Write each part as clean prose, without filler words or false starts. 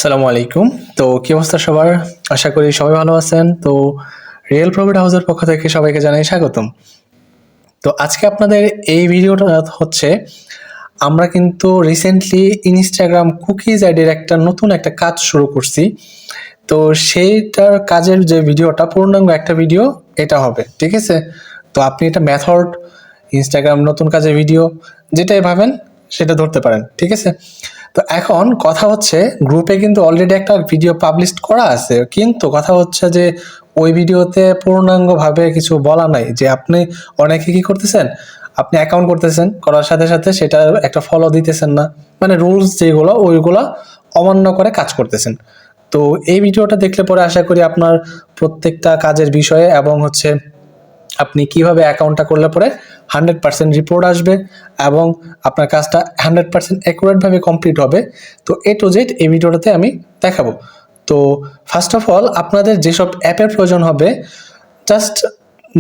আসসালামু আলাইকুম। তো কি অবস্থা সবার? আশা করি সবাই ভালো আছেন। তো রিয়েল প্রফিট হাউসের পক্ষ থেকে সবাইকে জানাই স্বাগতম। তো আজকে আপনাদের এই ভিডিওটা হচ্ছে আমরা কিন্তু রিসেন্টলি ইনস্টাগ্রাম কুকিজ আইডির নতুন একটা কাজ শুরু করছি। তো সেইটার কাজের যে ভিডিওটা পূর্ণাঙ্গ একটা ভিডিও এটা হবে, ঠিক আছে? তো আপনি এটা মেথড ইনস্টাগ্রাম নতুন কাজের ভিডিও যেটাই ভাবেন সেটা ধরতে পারেন, ঠিক আছে? তো এখন কথা হচ্ছে গ্রুপে কিন্তু অলরেডি একটা ভিডিও পাবলিশ করা আছে, কিন্তু কথা হচ্ছে যে ওই ভিডিওতে পূর্ণাঙ্গভাবে কিছু বলা নাই যে আপনি অনেকে কি করতেছেন, আপনি অ্যাকাউন্ট করতেছেন, করার সাথে সাথে সেটা একটা ফলো দিতেছেন না, মানে রুলস যেগুলো ওইগুলো অমান্য করে কাজ করতেছেন। তো এই ভিডিওটা দেখলে পরে আশা করি আপনার প্রত্যেকটা কাজের বিষয়ে এবং হচ্ছে আপনি কিভাবে অ্যাকাউন্টটা করলে পরে 100% রিপোর্ট আসবে এবং আপনার কাজটা 100% অ্যাকুরেটভাবে কমপ্লিট হবে। তো এ টু জেড এই ভিডিওটাতে আমি দেখাবো। তো ফার্স্ট অফ অল আপনাদের যেসব অ্যাপের প্রয়োজন হবে, জাস্ট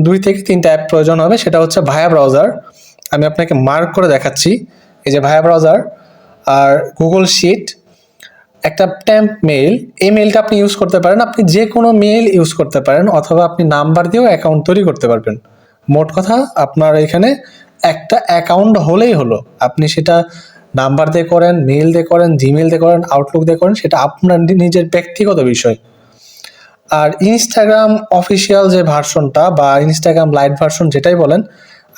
2 থেকে 3টা অ্যাপ প্রয়োজন হবে। সেটা হচ্ছে ভায়া ব্রাউজার, আমি আপনাকে মার্ক করে দেখাচ্ছি। এই যে ভায়া ব্রাউজার আর গুগল শিট, একটা ট্যাম্প মেইল, এই মেইলটা আপনি ইউজ করতে পারেন। আপনি যে কোনো মেইল ইউজ করতে পারেন অথবা আপনি নাম্বার দিয়েও অ্যাকাউন্ট তৈরি করতে পারবেন। মোট কথা আপনার এখানে একটা অ্যাকাউন্ট হলেই হলো। আপনি সেটা নাম্বার দিয়ে করেন, মেইল দিয়ে করেন, জিমেইল দিয়ে করেন, আউটলুক দিয়ে করেন, সেটা আপনার নিজের ব্যক্তিগত বিষয়। আর ইনস্টাগ্রাম অফিসিয়াল যে ভার্সনটা বা ইনস্টাগ্রাম লাইট ভার্সন যেটাই বলেন,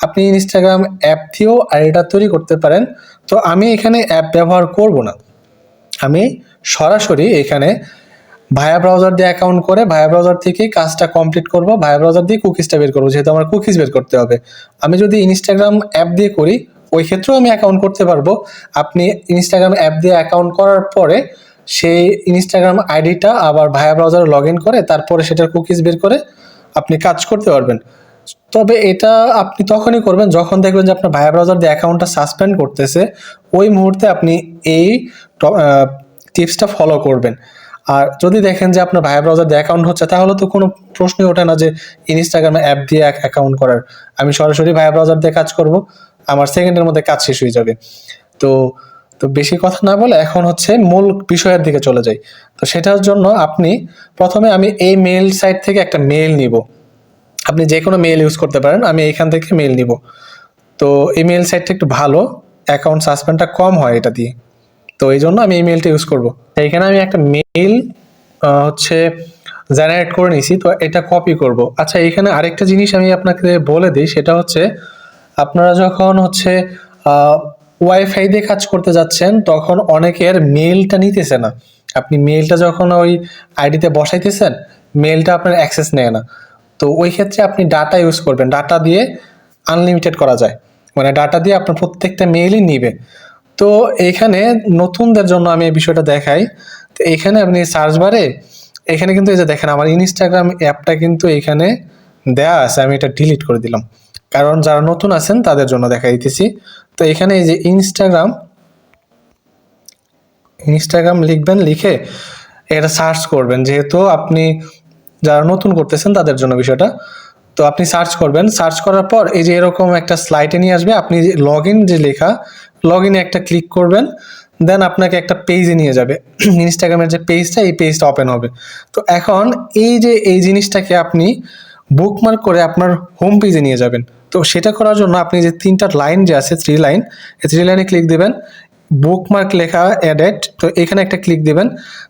আপনি ইনস্টাগ্রাম অ্যাপ দিয়েও আইডিটা তৈরি করতে পারেন। তো আমি এখানে অ্যাপ ব্যবহার করব না, আমি সরাসরি এখানে ভায়া ব্রাউজার দিয়ে অ্যাকাউন্ট করে ভায়া ব্রাউজার থেকেই কাজটা কমপ্লিট করব। ভায়া ব্রাউজার দিয়ে কুকিজটা বের করবো, যেহেতু আমার কুকিজ বের করতে হবে। আমি যদি ইনস্টাগ্রাম অ্যাপ দিয়ে করি ওই ক্ষেত্রেও আমি অ্যাকাউন্ট করতে পারবো। আপনি ইনস্টাগ্রাম অ্যাপ দিয়ে অ্যাকাউন্ট করার পরে সেই ইনস্টাগ্রাম আইডিটা আবার ভায়া ব্রাউজারে লগ ইন করে তারপরে সেটার কুকিজ বের করে আপনি কাজ করতে পারবেন। তবে এটা আপনি তখনই করবেন যখন দেখবেন যে আপনার ভায়া ব্রাউজার দিয়ে অ্যাকাউন্টটা সাসপেন্ড করতেছে, ওই মুহূর্তে আপনি এই টিপসটা ফলো করবেন। আর যদি দেখেন যে আপনার ভায়া ব্রাউজার দিয়ে অ্যাকাউন্ট হচ্ছে, তাহলে তো কোনো প্রশ্নই ওঠে না যে ইনস্টাগ্রামে অ্যাপ দিয়ে অ্যাকাউন্ট করার। আমি সরাসরি ভায়া ব্রাউজার দিয়ে কাজ করব, আমার সেকেন্ডের মধ্যে কাজ শেষ হয়ে যাবে। তো তো বেশি কথা না বলে এখন হচ্ছে মূল বিষয়ের দিকে চলে যাই। তো সেটার জন্য আপনি প্রথমে আমি এই মেইল সাইট থেকে একটা মেইল নিব। আপনি যে কোনো মেইল ইউজ করতে পারেন, আমি এইখান থেকে মেইল নিব। তো এই মেইল সাইটটা একটু ভালো, অ্যাকাউন্ট সাসপেন্ডটা কম হয় এটা দিয়ে। তো এই জন্য আমি এই মেইলটা ইউজ করব। এইখানে আমি একটা মেইল হচ্ছে জেনারেট করে নিয়েছি, তো এটা কপি করব। আচ্ছা, এখানে আরেকটা জিনিস আমি আপনাকে বলে দিই, সেটা হচ্ছে আপনারা যখন হচ্ছে ওয়াইফাই দিয়ে কাজ করতে যাচ্ছেন তখন অনেকের মেইলটা নিতেছে না। আপনি মেইলটা যখন ওই আইডিতে বসাইতেছেন, মেইলটা আপনার অ্যাক্সেস নেয় না। তো ওই ক্ষেত্রে আপনি ডাটা ইউজ করবেন, ডাটা দিয়ে আনলিমিটেড করা যায়, মানে ডাটা দিয়ে আপনার প্রত্যেকটা মেইলই নিবে। তো এখানে নতুনদের জন্য আমি এই বিষয়টা দেখাই। তো এখানে আপনি সার্চ বারে এখানে কিন্তু এই যে দেখেন আমার ইনস্টাগ্রাম অ্যাপটা কিন্তু এখানে দেয়া আছে, আমি এটা ডিলিট করে দিলাম কারণ যারা নতুন আছেন তাদের জন্য দেখা দিতেছি। তো এখানে এই যে ইনস্টাগ্রাম ইনস্টাগ্রাম লিখবেন, লিখে এটা সার্চ করবেন, যেহেতু আপনি যারা নতুন করতেছেন তাদের জন্য বিষয়টা। তো আপনি সার্চ করবেন, সার্চ করার পর এই যে এরকম একটা স্লাইডে নিয়ে আসবে, আপনি লগ ইন যে লেখা, লগ ইনে একটা ক্লিক করবেন, দেন আপনাকে একটা পেজে নিয়ে যাবে। ইনস্টাগ্রামের যে পেজটা, এই পেজটা ওপেন হবে। তো এখন এই যে এই জিনিসটাকে আপনি বুকমার্ক করে আপনার হোম পেজে নিয়ে যাবেন। তো সেটা করার জন্য আপনি যে 3টা লাইন যে আছে, 3 লাইন, এই 3 লাইনে ক্লিক দিবেন, বুকমার্ক লেখা এডেড, তো এখানে একটা ক্লিক দিবেন।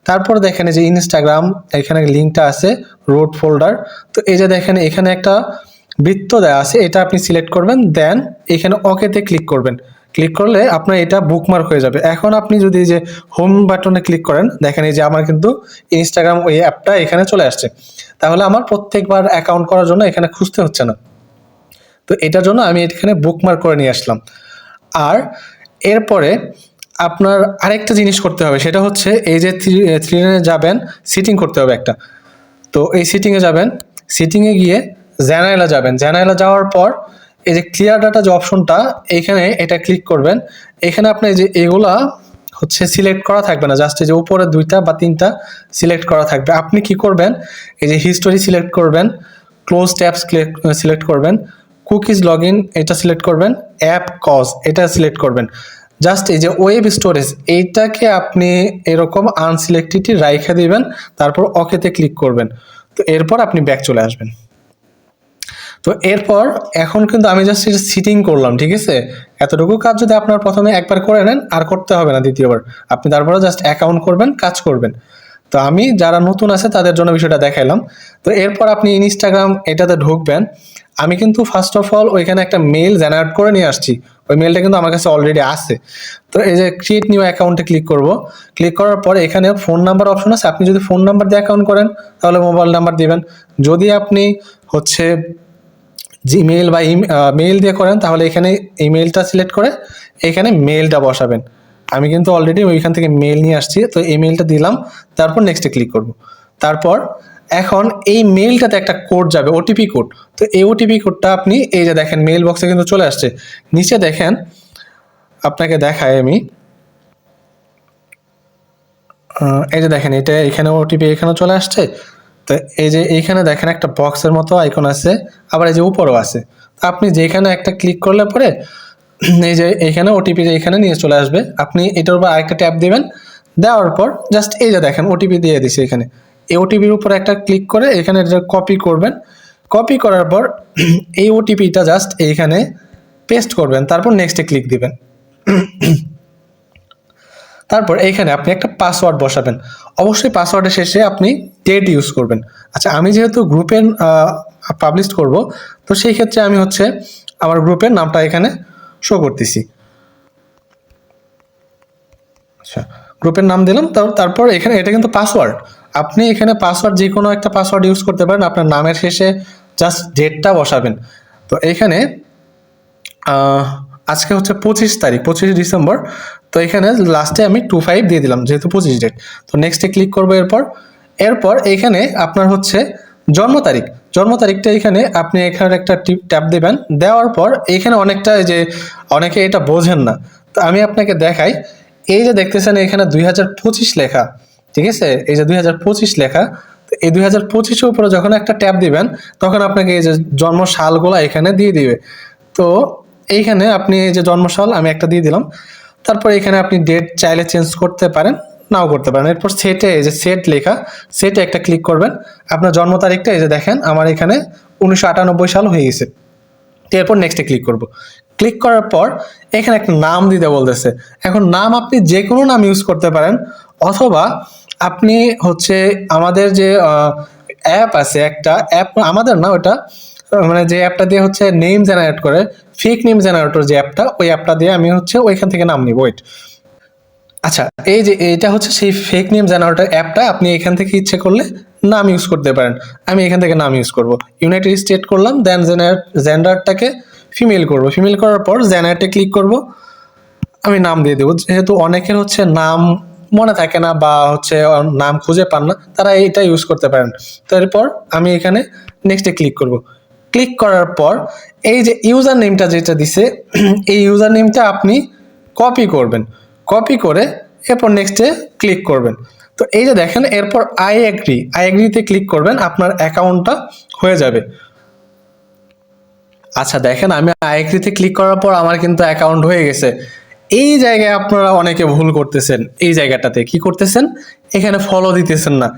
তারপর দেখেন যে ইনস্টাগ্রাম এখানে লিঙ্কটা আছে, রোড ফোল্ডার। তো এই যে দেখেন এখানে একটা বৃত্ত দেওয়া আছে, এটা আপনি সিলেক্ট করবেন, দেন এখানে ওকেতে ক্লিক করবেন। ক্লিক করলে আপনার এটা বুকমার্ক হয়ে যাবে। এখন আপনি যদি যে হোম বাটনে ক্লিক করেন, দেখেন এই যে আমার কিন্তু ইনস্টাগ্রাম ওই অ্যাপটা এখানে চলে আসছে। তাহলে আমার প্রত্যেকবার অ্যাকাউন্ট করার জন্য এখানে খুঁজতে হচ্ছে না। তো এটার জন্য আমি এখানে বুকমার্ক করে নিয়ে আসলাম। আর এরপরে আপনার আরেকটা জিনিস করতে হবে, সেটা হচ্ছে এই যে থ্রি লাইনে যাবেন, সিটিং করতে হবে একটা। তো এই সিটিংয়ে যাবেন, সিটিংয়ে গিয়ে জেনারেলে যাবেন, জেনারেলে যাওয়ার পর এই যে ক্লিয়ার ডাটা যে অপশনটা, এখানে এটা ক্লিক করবেন। এখানে আপনি যে এগুলা হচ্ছে সিলেক্ট করা থাকবে না, জাস্ট এই যে উপরে 2টা বা 3টা সিলেক্ট করা থাকবে। আপনি কি করবেন, এই যে হিস্টোরি সিলেক্ট করবেন, ক্লোজ ট্যাবস সিলেক্ট করবেন, কুকিজ লগ ইন এটা সিলেক্ট করবেন, অ্যাপ কজ এটা সিলেক্ট করবেন। জাস্ট এই যে ওয়েব স্টোরেজ এইটাকে আপনি এরকম আনসিলেক্টেডই রাইখা দিবেন, তারপর ওকেতে ক্লিক করবেন। তো এরপর আপনি ব্যাক চলে আসবেন। তো এরপর এখন কিন্তু আমি জাস্ট এটা সিটিং করলাম, ঠিক আছে? এতটুকু কাজ যদি আপনার প্রথমে একবার করে নেন আর করতে হবে না দ্বিতীয়বার, আপনি তারপরে জাস্ট অ্যাকাউন্ট করবেন, কাজ করবেন। তো আমি যারা নতুন আছে তাদের জন্য বিষয়টা দেখাইলাম। তো এরপর আপনি ইনস্টাগ্রাম এটাতে ঢুকবেন। আমি কিন্তু ফার্স্ট অফ অল ওইখানে একটা মেল জেনারেট করে নিয়ে আসছি, ওই মেলটা কিন্তু আমার কাছে অলরেডি আছে। তো এই যে ক্রিয়েট নিউ অ্যাকাউন্টে ক্লিক করব। ক্লিক করার পরে এখানে ফোন নাম্বার অপশন আছে, আপনি যদি ফোন নাম্বার দিয়ে অ্যাকাউন্ট করেন তাহলে মোবাইল নাম্বার দিবেন। যদি আপনি হচ্ছে জিমেইল বা মেইল দিয়ে করেন তাহলে এখানে ইমেইলটা সিলেক্ট করে এখানে মেইলটা বসাবেন। আমি কিন্তু অলরেডি ওইখান থেকে মেইল নিয়ে আসছি, তো এই মেইলটা দিলাম, তারপর নেক্সটে ক্লিক করব। তারপর এখন এই মেইলটাতে একটা কোড যাবে, ওটিপি কোড। তো এই ওটিপি কোডটা আপনি এই যে দেখেন মেইল বক্সে কিন্তু চলে আসছে। নিচে দেখেন, আপনাকে দেখাই আমি, এই যে দেখেন এটা এখানে ওটিপি এখানে চলে আসছে। তো এই যে এইখানে দেখেন একটা বক্সের মতো আইকন আছে, আবার এই যে উপরেও আছে। আপনি যেখানে একটা ক্লিক করলে পরে এই যে এইখানে ওটিপি এখানে নিয়ে চলে আসবে। আপনি এটার উপর আরেকটা ট্যাপ দিবেন, দেওয়ার পর জাস্ট এই যে দেখেন ওটিপি দিয়ে দিছে এখানে। এই ওটিপির উপরে একটা ক্লিক করে এখানে এটা কপি করবেন। কপি করার পর এই ওটিপিটা জাস্ট এইখানে পেস্ট করবেন, তারপর নেক্সটে ক্লিক দিবেন। তারপর এইখানে আপনি একটা পাসওয়ার্ড বসাবেন। অবশ্যই পাসওয়ার্ডের শেষে আপনি ডেট ইউজ করবেন। আচ্ছা, আমি যেহেতু গ্রুপে পাবলিশ করব, তো সেই ক্ষেত্রে আমি হচ্ছে আমার গ্রুপের নামটা এখানে শো করতেছি। আচ্ছা, গ্রুপের নাম দিলাম। তারপর এখানে এটা কিন্তু পাসওয়ার্ড, আপনি এখানে পাসওয়ার্ড যে কোনো একটা পাসওয়ার্ড ইউজ করতে পারেন। আপনার নামের শেষে জাস্ট ডেটটা বসাবেন। তো এখানে আজকে হচ্ছে 25 তারিখ, 25 ডিসেম্বর। তো এখানে লাস্টে আমি 25 দিয়ে দিলাম যেহেতু 25 ডেট। তো নেক্সটে ক্লিক করবো। এরপর এইখানে আপনার হচ্ছে জন্ম তারিখ, জন্ম তারিখটা এখানে আপনি এখানে একটা ট্যাপ দিবেন। দেওয়ার পর এইখানে অনেকটা যে অনেকে এটা বোঝেন না, তো আমি আপনাকে দেখাই। এই যে দেখতেছেন এখানে 2025 লেখা, ঠিক আছে? এই যে 2025 লেখা, তো এই 2025-এর উপরে যখন একটা ট্যাপ দিবেন তখন আপনাকে এই যে জন্ম সালগুলা এখানে দিয়ে দিবে। তো এইখানে আপনি এই যে জন্মসাল আমি একটা দিয়ে দিলাম। তারপর এখানে আপনি ডেট চাইলে চেঞ্জ করতে পারেন, নাও করতে পারেন। এরপর সেটে এই যে সেট লেখা, সেটে একটা ক্লিক করবেন। আপনার জন্ম তারিখটা এই যে দেখেন আমার এখানে 1998 সাল হয়ে গেছে। এরপর নেক্সটে ক্লিক করব। ক্লিক করার পর এখানে একটা নাম দিতে বলতেছে। এখন নাম আপনি যে কোনো নাম ইউজ করতে পারেন, অথবা আপনি হচ্ছে আমাদের যে অ্যাপ আছে, একটা অ্যাপ আমাদের না ওটা, মানে যে অ্যাপটা দিয়ে হচ্ছে নেম জেনারেট করে, ফেক নেম জেনারেটর যে অ্যাপটা, ওই অ্যাপটা দিয়ে আমি হচ্ছে ওইখান থেকে নাম নিব। ওয়েট, আচ্ছা, এই যে এটা হচ্ছে সেই ফেক নেম জেনারেটর অ্যাপটা, আপনি এখান থেকে ইচ্ছে করলে নাম ইউজ করতে পারেন। আমি এখান থেকে নাম ইউজ করব, ইউনাইটেড স্টেট করলাম, দেন জেন্ডারটাকে ফিমেল করব। ফিমেল করার পর জেনারেটে ক্লিক করব। আমি নাম দিয়ে দেবো, যেহেতু অনেকের হচ্ছে নাম মনে থাকে না বা হচ্ছে নাম খুঁজে পান না, তারা এইটা ইউজ করতে পারেন। তারপর আমি এখানে নেক্সটে ক্লিক করব। ক্লিক করার পর এই যে ইউজার নেমটা যেটা দিছে, এই ইউজার নেমটা আপনি কপি করবেন। কপি করে এরপর নেক্সটে ক্লিক করবেন। তো এই যে দেখেন, এরপর আই এগ্রিতে ক্লিক করবেন, আপনার অ্যাকাউন্টটা হয়ে যাবে। আচ্ছা দেখেন, আমি আই এগ্রিতে ক্লিক করার পর আমার কিন্তু অ্যাকাউন্ট হয়ে গেছে। এই জায়গায় আপনারা অনেকে ভুল করতেছেন। এই জায়গাটাতে কি করতেছেন, এখানে ফলো দিতেছেন না।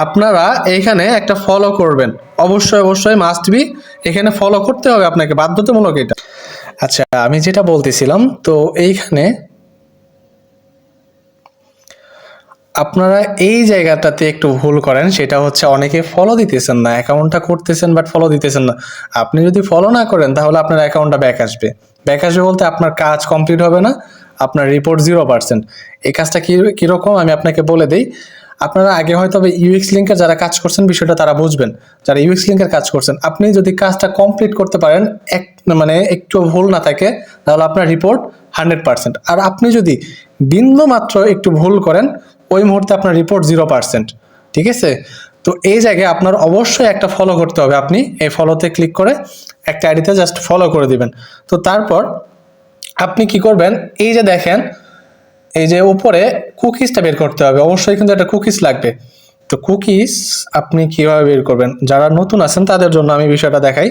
আপনারা এখানে একটা ফলো করবেন, অবশ্যই অবশ্যই মাস্ট বি, এখানে ফলো করতে হবে আপনাকে, বাধ্যতামূলক এটা। আচ্ছা, আমি যেটা বলতেছিলাম, তো এইখানে আপনারা এই জায়গাটাতে একটু ভুল করেন, সেটা হচ্ছে অনেকে ফলো দিতেছেন না, অ্যাকাউন্টটা করতেছেন বাট ফলো দিতেছেন না। আপনি যদি ফলো না করেন তাহলে আপনার অ্যাকাউন্টটা ব্যাক আসবে। ব্যাক আসবে বলতে আপনার কাজ কমপ্লিট হবে না, আপনার রিপোর্ট 0%। এই কাজটা কীরকম আমি আপনাকে বলে দিই। আপনারা আগে হয়তো ইউএক্স লিঙ্কের যারা কাজ করছেন বিষয়টা তারা বুঝবেন। যারা ইউএক্স লিঙ্কের কাজ করছেন, আপনি যদি কাজটা কমপ্লিট করতে পারেন, মানে একটু ভুল না থাকে, তাহলে আপনার রিপোর্ট 100%। আর আপনি যদি বিন্দু মাত্র একটু ভুল করেন, ওই মুহূর্তে আপনার রিপোর্ট 0%। ঠিক আছে? তো এই জায়গায় আপনার অবশ্যই একটা ফলো করতে হবে। আপনি এই ফলোতে ক্লিক করে একটা আইডিতে জাস্ট ফলো করে দিবেন। তো তারপর আপনি কি করবেন, এই যে দেখেন এই যে উপরে কুকিজটা বের করতে হবে, অবশ্যই কিন্তু একটা কুকিজ লাগবে। তো কুকিজ আপনি কিভাবে বের করবেন, যারা নতুন আছেন তাদের জন্য আমি বিষয়টা দেখাই।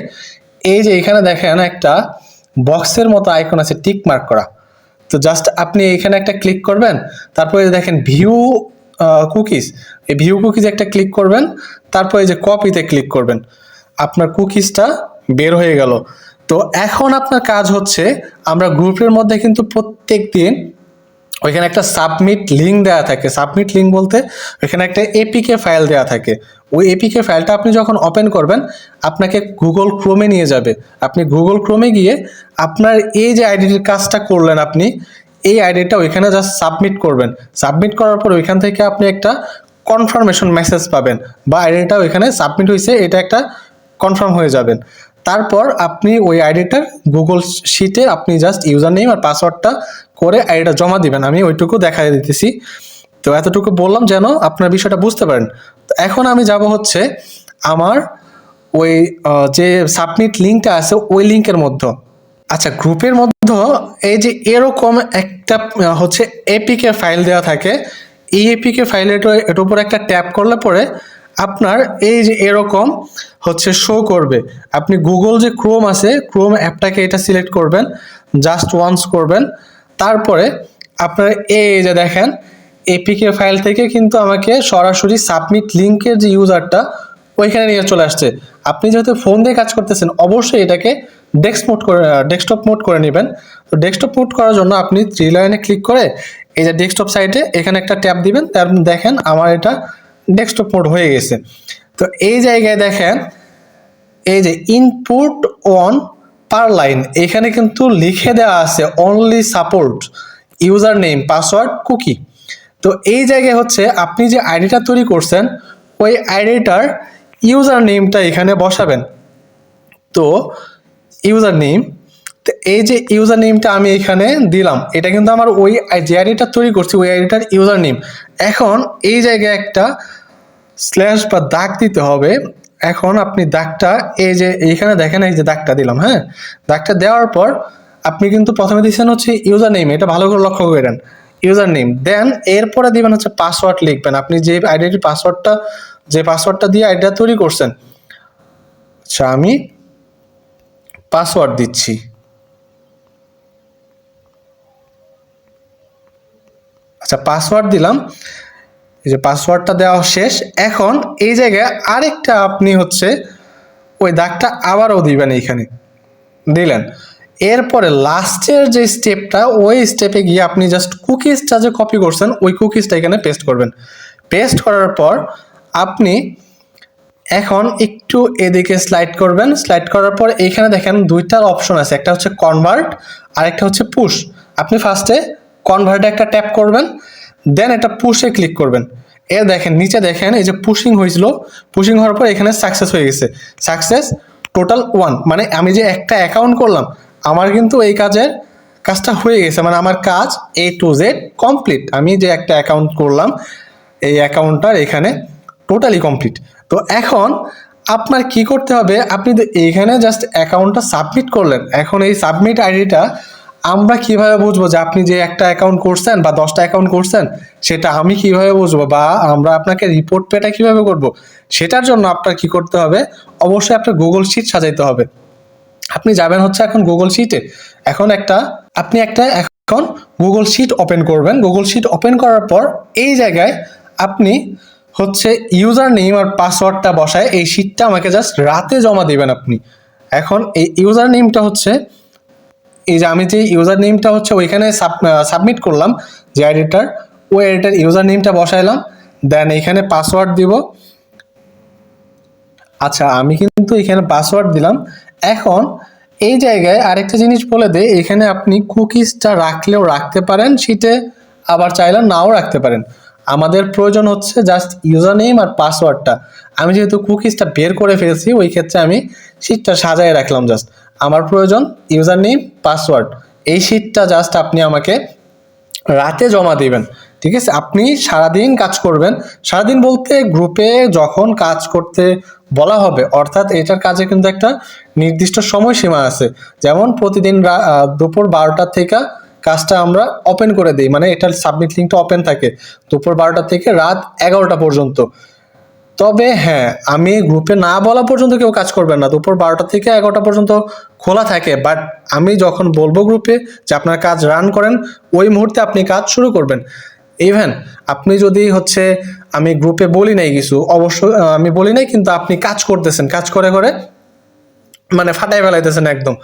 এই যে এখানে দেখেন একটা বক্সের মতো আইকন আছে টিক মার্ক করা, তো জাস্ট আপনি এখানে একটা ক্লিক করবেন, তারপরে দেখেন ভিউ কুকিজ, এই ভিউ কুকিজ একটা ক্লিক করবেন, তারপরে যে কপিতে ক্লিক করবেন, আপনার কুকিজটা বের হয়ে গেল। তো এখন আপনার কাজ হচ্ছে, আমরা গ্রুপের মধ্যে কিন্তু প্রত্যেক দিন ওইখানে একটা সাবমিট লিঙ্ক দেওয়া থাকে। সাবমিট লিঙ্ক বলতে ওইখানে একটা এপিকে ফাইল দেওয়া থাকে। ওই এপিকে ফাইলটা আপনি যখন ওপেন করবেন, আপনাকে গুগল ক্রোমে নিয়ে যাবে। আপনি গুগল ক্রোমে গিয়ে আপনার এই যে আইডিটির কাজটা করলেন, আপনি এই আইডিটা ওইখানে জাস্ট সাবমিট করবেন। সাবমিট করার পর ওইখান থেকে আপনি একটা কনফার্মেশন মেসেজ পাবেন, বা আইডিটা ওইখানে সাবমিট হয়েছে এটা একটা কনফার্ম হয়ে যাবেন। তারপর আপনি ওই আইডিটার গুগল শিটে আপনি জাস্ট ইউজার নেম আর পাসওয়ার্ডটা করে আইডিটা জমা দিবেন। আমি ওইটুকু দেখাই দিতেছি। তো এতটুকু বললাম যেন আপনার বিষয়টা বুঝতে পারেন। তো এখন আমি যাব হচ্ছে আমার ওই যে সাবমিট লিঙ্কটা আছে ওই লিঙ্কের মধ্যে। আচ্ছা, গ্রুপের মধ্যে এই যে এরকম একটা হচ্ছে এপিকে ফাইল দেওয়া থাকে। এই এপিকে ফাইলের এটার উপর একটা ট্যাপ করলে পরে আপনার এই যে এরকম হচ্ছে শো করবে। আপনি গুগল যে ক্রোম আছে, ক্রোম অ্যাপটাকে এটা সিলেক্ট করবেন, জাস্ট ওয়ান্স করবেন। তারপরে আপনার এই যে দেখেন এপিকে ফাইল থেকে কিন্তু আমাকে সরাসরি সাবমিট লিঙ্কের যে ইউজারটা ওইখানে নিয়ে চলে আসছে। আপনি যেহেতু ফোন দিয়ে কাজ করতেছেন, অবশ্যই এটাকে ডেস্কটপ মোড করে নেবেন। তো ডেস্কটপ মোড করার জন্য আপনি থ্রি লাইনে ক্লিক করে এই যে ডেস্কটপ সাইটে এখানে একটা ট্যাপ দিবেন। তারপর দেখেন আমার এটা ডেস্কটপ মোড হয়ে গেছে। তো এই জায়গায় দেখেন এই যে ইনপুট অন পার লাইন, এখানে কিন্তু লিখে দেওয়া আছে only support user name password cookie. তো এই জায়গায় হচ্ছে আপনি যে আইডিটা তৈরি করছেন ওই আইডিটার ইউজার নেমটা এখানে বসাবেন। তো ইউজার নেম, তো এই যে ইউজার নেমটা আমি এখানে দিলাম, এটা কিন্তু আমার ওই যে আইডিটা তৈরি করছি ওই আইডিটার ইউজার নেম। এখন এই জায়গায় একটা স্ল্যাশ বা দাগ দিতে হবে। এখন আপনি দাগটা এই যে এইখানে দেখেন, এই যে দাগটা দিলাম, হ্যাঁ, দাগটা দেওয়ার পর আপনি কিন্তু প্রথমে দিচ্ছেন হচ্ছে ইউজার নেম, এটা ভালো করে লক্ষ্য করেন, ইউজার নেম। দেন এরপরে দিবেন হচ্ছে পাসওয়ার্ড লিখবেন, আপনি যে আইডিটির পাসওয়ার্ডটা দিয়ে আইডিটা তৈরি করছেন। আচ্ছা, আমি পাসওয়ার্ড দিচ্ছি। আচ্ছা, পাসওয়ার্ড দিলাম, এই যে পাসওয়ার্ডটা দেওয়া শেষ। এখন এই জায়গায় আরেকটা আপনি হচ্ছে ওই দাগটা আবারও দিবেন, এইখানে দিলেন। এরপরে লাস্টের যে স্টেপটা, ওই স্টেপে গিয়ে আপনি জাস্ট কুকিজটা যে কপি করছেন ওই কুকিজটা এখানে পেস্ট করবেন। পেস্ট করার পর আপনি এখন একটু এদিকে স্লাইড করবেন। স্লাইড করার পর এখানে দেখেন দুইটার অপশন আছে, একটা হচ্ছে কনভার্ট আর একটা হচ্ছে পুশ। আপনি ফার্স্টে কনভার্টে একটা ট্যাপ করবেন, দেন এটা পুশে ক্লিক করবেন। এর দেখেন নিচে দেখেন এই যে পুশিং হয়েছিল, পুশিং হওয়ার পর এখানে সাকসেস হয়ে গেছে। সাকসেস টোটাল 1, মানে আমি যে একটা অ্যাকাউন্ট করলাম আমার কিন্তু এই কাজটা হয়ে গেছে, মানে আমার কাজ A to Z কমপ্লিট। আমি যে একটা অ্যাকাউন্ট করলাম এই অ্যাকাউন্টটার এখানে টোটালি কমপ্লিট। তো এখন আপনার কি করতে হবে, আপনি এইখানে জাস্ট অ্যাকাউন্টটা সাবমিট করলেন। এখন এই সাবমিট আইডিটা আমরা কিভাবে বুঝবো যে আপনি যে একটা অ্যাকাউন্ট করছেন বা 10টা অ্যাকাউন্ট করছেন, সেটা আমি কিভাবে বুঝবো, বা আমরা আপনাকে রিপোর্ট পেটা কিভাবে করব? সেটার জন্য আপনার কি করতে হবে, অবশ্যই আপনার গুগল শিট সাজাইতে হবে। আপনি যাবেন হচ্ছে এখন গুগল শিটে। আপনি এখন গুগল শিট ওপেন করবেন। গুগল শিট ওপেন করার পর এই জায়গায় আপনি হচ্ছে ইউজার নেম আর পাসওয়ার্ডটা বসায় এই শিটটা আমাকে জাস্ট রাতে জমা দিবেন আপনি। এখন এই ইউজার নেমটা হচ্ছে এই যে আমি যে ইউজার নেমটা হচ্ছে ওইখানে সাবমিট করলাম যে আইডিটার, ওই আইডিটার ইউজার নেমটা বসাইলাম, দেন এখানে পাসওয়ার্ড দিব। আচ্ছা, আমি কিন্তু এখানে পাসওয়ার্ড দিলাম। এখন এই জায়গায় আরেকটা জিনিস বলে দেই, এখানে আপনি কুকিজটা রাখলেও রাখতে পারেন শিটে, আবার চাইলে নাও রাখতে পারেন। আমাদের প্রয়োজন হচ্ছে জাস্ট ইউজার নেম আর পাসওয়ার্ডটা। আমি যেহেতু কুকিজটা বের করে ফেলছি ওই ক্ষেত্রে আমি শিটটা সাজায় রাখলাম। জাস্ট আমার প্রয়োজন ইউজার নেম পাসওয়ার্ড, এই শিটটা জাস্ট আপনি আমাকে রাতে জমা দিবেন। ঠিক আছে, আপনি সারাদিন কাজ করবেন। সারাদিন বলতে গ্রুপে যখন কাজ করতে বলা হবে, অর্থাৎ এটার কাজে কিন্তু একটা নির্দিষ্ট সময়সীমা আছে। যেমন প্রতিদিন দুপুর 12টা থেকে কাজটা আমরা ওপেন করে দিই, মানে এটার সাবমিট লিঙ্কটা ওপেন থাকে দুপুর 12টা থেকে রাত 11টা পর্যন্ত। তবে হ্যাঁ, আমি গ্রুপে না বলা পর্যন্ত কেউ কাজ করবেন না। দুপুর 12টা থেকে 11টা পর্যন্ত খোলা থাকে, বাট আমি যখন বলবো গ্রুপে যে আপনার কাজ রান করেন, ওই মুহূর্তে আপনি কাজ শুরু করবেন। ইভেন আপনি যদি হচ্ছে, আমি গ্রুপে বলি নাই কিছু, অবশ্যই আমি বলি নাই, কিন্তু আপনি কাজ করতেছেন, কাজ করে করে মানে ফাটাই ফেলাইতেছেন একদম,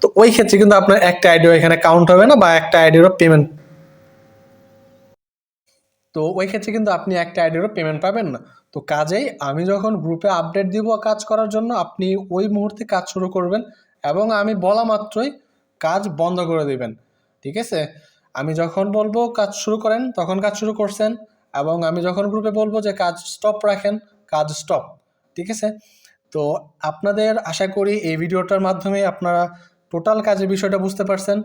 তো ওই ক্ষেত্রে কিন্তু আপনার একটা আইডিও এখানে কাউন্ট হবে না, বা একটা আইডিরও পেমেন্ট, তো ওই ক্ষেত্রে কিন্তু আপনি একটা আইডিরও পেমেন্ট পাবেন না। তো কাজেই আমি যখন গ্রুপে আপডেট দিব কাজ করার জন্য, আপনি ওই মুহূর্তে কাজ শুরু করবেন, এবং আমি বলা মাত্রই কাজ বন্ধ করে দিবেন। ঠিক আছে? আমি যখন বলবো কাজ শুরু করেন তখন কাজ শুরু করছেন, এবং আমি যখন গ্রুপে বলবো যে কাজ স্টপ রাখেন, কাজ স্টপ। ঠিক আছে? তো আপনাদের আশা করি এই ভিডিওটার মাধ্যমে আপনারা টোটাল কাজের বিষয়টা বুঝতে পারছেন।